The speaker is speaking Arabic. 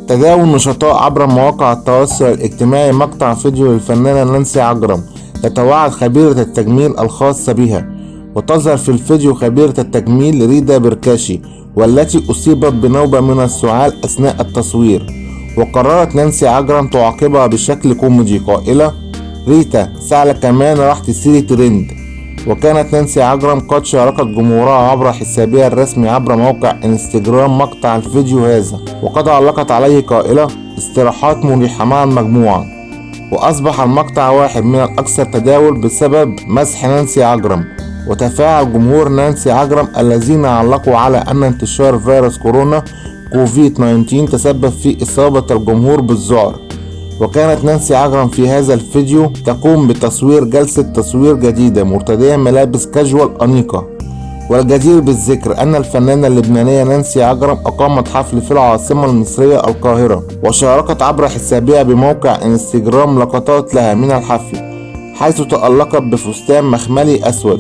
تداول نشطاء عبر مواقع التواصل الاجتماعي مقطع فيديو للفنانة نانسي عجرم تتوعد خبيرة التجميل الخاصة بها، وتظهر في الفيديو خبيرة التجميل ريتا بركاشي والتي أصيبت بنوبة من السعال أثناء التصوير. وقررت نانسي عجرم تعاقبها بشكل كوميدي قائلة: ريتا سهلة كمان راح تثيري ترند. وكانت نانسي عجرم قد شاركت جمهورها عبر حسابها الرسمي عبر موقع انستجرام مقطع الفيديو هذا، وقد علقت عليه قائلة: استراحات مريحة مع المجموعة. وأصبح المقطع واحد من الأكثر تداول بسبب مسح نانسي عجرم وتفاعل جمهور نانسي عجرم الذين علقوا على أن انتشار فيروس كورونا كوفيد 19 تسبب في إصابة الجمهور بالذعر. وكانت نانسي عجرم في هذا الفيديو تقوم بتصوير جلسة تصوير جديدة مرتدية ملابس كاجوال أنيقة. والجدير بالذكر أن الفنانة اللبنانية نانسي عجرم أقامت حفل في العاصمة المصرية القاهرة، وشاركت عبر حسابها بموقع انستجرام لقطات لها من الحفل، حيث تألقت بفستان مخملي أسود